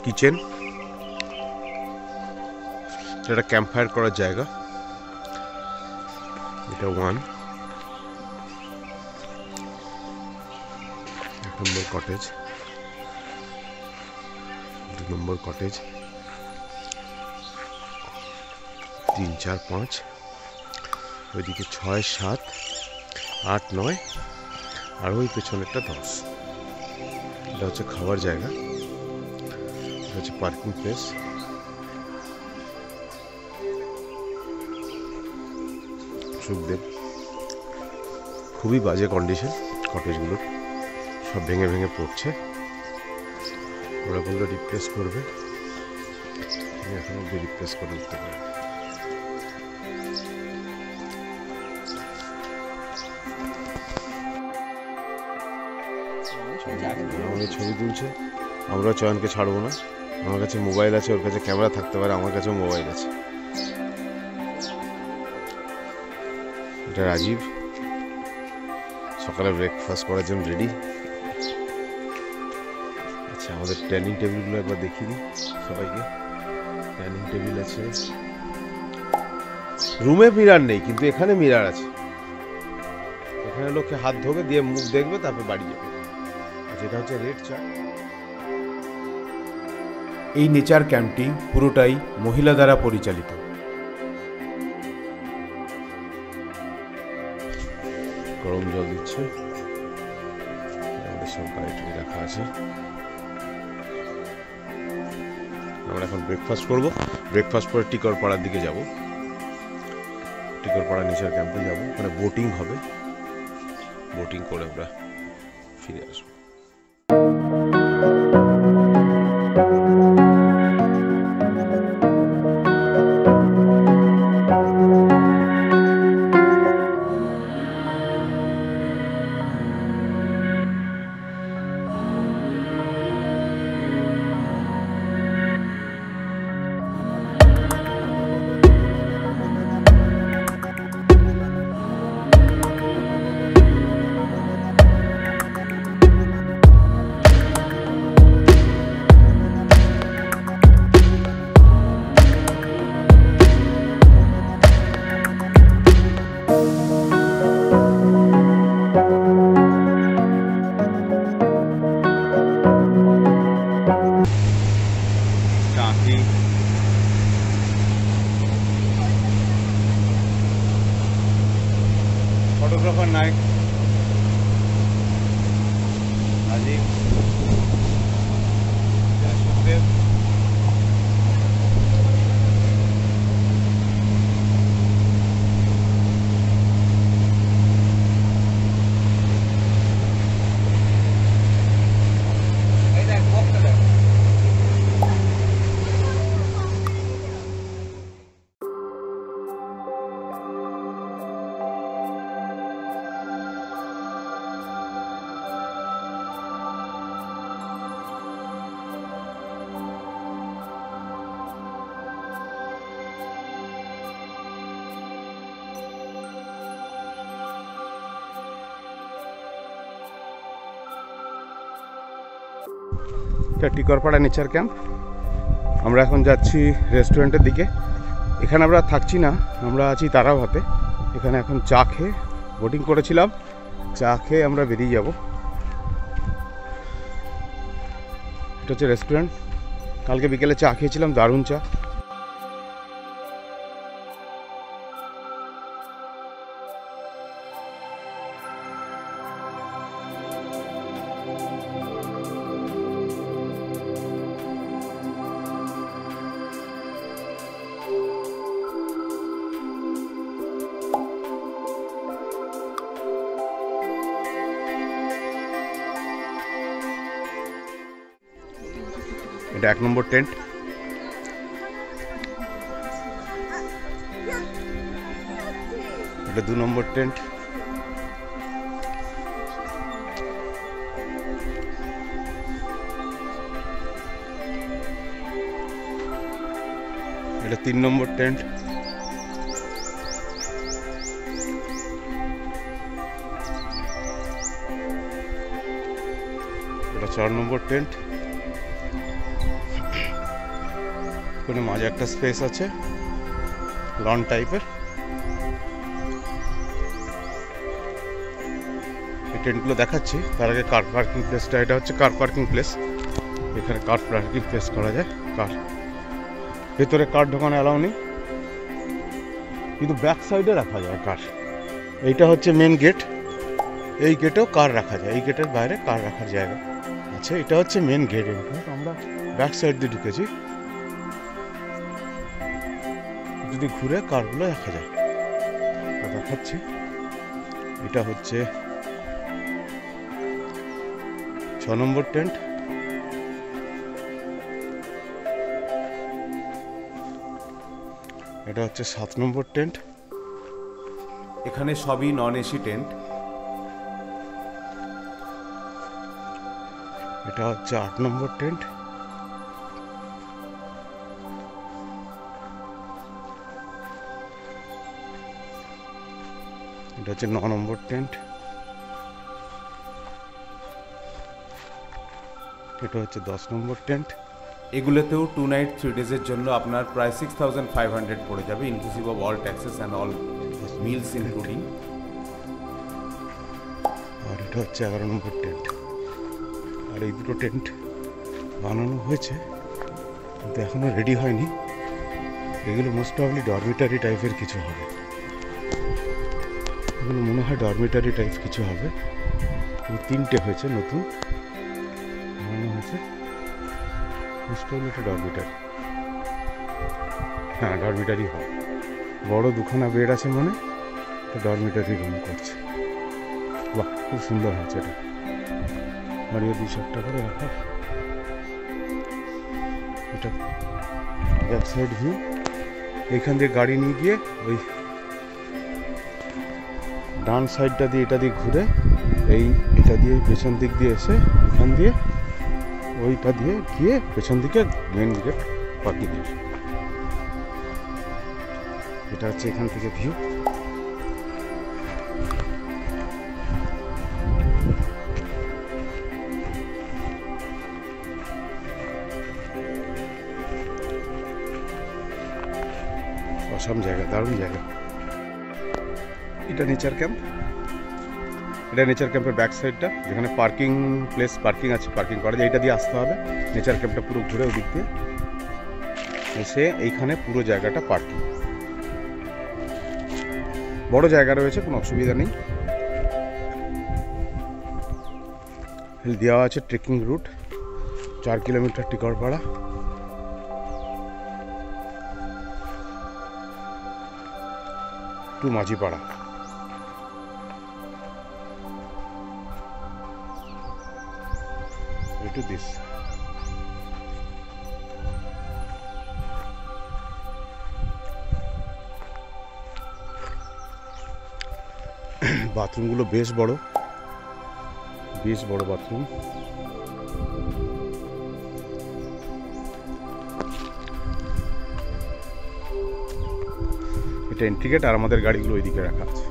Kitchen, এটা camp fire করার জায়গা। এটা 1 নম্বর কটেজ, 2 নম্বর কটেজ, 3, 4, 5, ওইদিকে 6, 7, 8, 9, আর ওই পেছনেরটা 10। এটা হচ্ছে খাওয়ার জায়গা, এটা হচ্ছে পার্কিং প্লেস। সুখদেব, খুবই বাজে কন্ডিশন কটেজগুলোর, সব ভেঙে ভেঙে পড়ছে। ওরা বললো রিপ্লেস করবে, এখন অব্দি রিপ্লেস করে উঠতে পারে। আমাদের ছবি তুলছে, আমরা চয়নকে ছাড়বো না। আমার কাছে মোবাইল আছে, ওর কাছে ক্যামেরা থাকতে পারে, আমার কাছেও মোবাইল আছে। এটা রাজীব সকালে ব্রেকফাস্ট করার জন্য রেডি। আচ্ছা, আমাদের ডাইনিং টেবিলগুলো একবার দেখিয়ে দিই সবাইকে। ডাইনিং টেবিল আছে, রুমে মিরার নেই, কিন্তু এখানে মিরার আছে। এখানে লোককে হাত ধোবে, দিয়ে মুখ দেখবে, তারপর বাড়ি যাবে। আচ্ছা, এটা হচ্ছে রেড চা। এই নেচার ক্যাম্পটি পুরোটাই মহিলা দ্বারা পরিচালিত। গরম জল দিচ্ছে, আমাদের সব গাড়ি রাখা আছে। আমরা এখন ব্রেকফাস্ট করব। ব্রেকফাস্ট করে টিকরপাড়ার দিকে যাব। টিকরপাড়া নেচার ক্যাম্পে যাব, ওখানে বোটিং হবে। বোটিং করে আমরা ফিরে আসবো। ফটোগ্রাফার নায়ক রাজীব, সুখদেব, এটা টিকরপাড়া নেচার ক্যাম্প। আমরা এখন যাচ্ছি রেস্টুরেন্টের দিকে। এখানে আমরা থাকছি না, আমরা আছি তারাভাতে। এখানে এখন চা খেয়ে, বোটিং করেছিলাম, চা খেয়ে আমরা বেরিয়ে যাব। এটা হচ্ছে রেস্টুরেন্ট। কালকে বিকেলে চা খেয়েছিলাম, দারুণ চা। এটা 1 নম্বর টেন্ট। এটা 2 নম্বর টেন্ট। এটা 3 নম্বর টেন্ট। এটা 4 নম্বর টেন্ট। ওখানে মাঝে একটা স্পেস আছে, লন টাইপের। এই টেন্টগুলো দেখাচ্ছি, তার আগে কার পার্কিং প্লেসটা, এটা হচ্ছে কার পার্কিং প্লেস। এখানে কার পার্কিং প্লেস করা যায়। কার ভেতরে কার ঢোকানো অ্যালাউ নেই, কিন্তু ব্যাক সাইডে রাখা যায় কার। এইটা হচ্ছে মেন গেট, এই গেটেও কার রাখা যায়, এই গেটের বাইরে কার রাখার জায়গা আছে। এটা হচ্ছে মেন গেট। আমরা ব্যাক সাইড দিয়ে ঢুকেছি, যদি ঘুরে কারগুলো রাখা যায় দেখাচ্ছি। এটা হচ্ছে 6 নম্বর টেন্ট। এটা হচ্ছে 7 নম্বর টেন্ট। এখানে সবই নন এসি টেন্ট। এটা হচ্ছে 8 নম্বর টেন্ট। এটা হচ্ছে 9 নম্বর টেন্ট। এটা হচ্ছে 10 নম্বর টেন্ট। এগুলোতেও 2 নাইট 3 ডেজের জন্য আপনার প্রায় 6500 পড়ে যাবে, inclusive of all taxes and all meals including. আর এটা হচ্ছে 11 নম্বর টেন্ট। আর এই দুটো টেন্ট বানানো হয়েছে কিন্তু এখনো রেডি হয়নি। এগুলো মোস্ট প্রবাবলি ডরমিটারি টাইপের কিছু হবে, এগুলো মনে হয় ডরমিটারি টাইপ কিছু হবে। 3টে হয়েছে নতুন বানানো হয়েছে, মোস্ট প্রবাবলি এটা ডরমিটারি। হ্যাঁ, ডরমিটারি হয়। বড় 2খানা বেড আছে, মানে এটা ডরমিটারি রুম করছে। বাহ, খুব সুন্দর হয়েছে এটা। বাড়িয়ে 2-4টা করে রাখা। এটা ব্যাক সাইড ভিউ। এইখান দিয়ে গাড়ি নিয়ে গিয়ে ওই ডান সাইডটা দিয়ে, এটা দিয়ে ঘুরে এটা দিয়ে পেছন দিক দিয়ে এসে এখান দিয়ে ওইটা দিয়ে গিয়ে পেছন দিকে মেন গেট পার্কিং। এটা হচ্ছে এখান থেকে ভিউ। অসাম জায়গা, দারুণ জায়গা। এটা নেচার ক্যাম্প। এটা নেচার ক্যাম্পের ব্যাক সাইডটা, যেখানে পার্কিং প্লেস, পার্কিং আছে, পার্কিং করা যায়। এইটা দিয়ে আসতে হবে নেচার ক্যাম্পটা পুরো ঘুরে ওদিক দিয়ে এসে এইখানে পুরো জায়গাটা পার্কিং। বড় জায়গা রয়েছে, কোনো অসুবিধা নেই। দেওয়া আছে trekking route, 4 kilometre Tikarpara. To Majhipara. to this. বাথরুমগুলো বেশ বড় বাথরুম। এটা এন্ট্রি গেট, আর আমাদের গাড়িগুলো ওইদিকে রাখা আছে।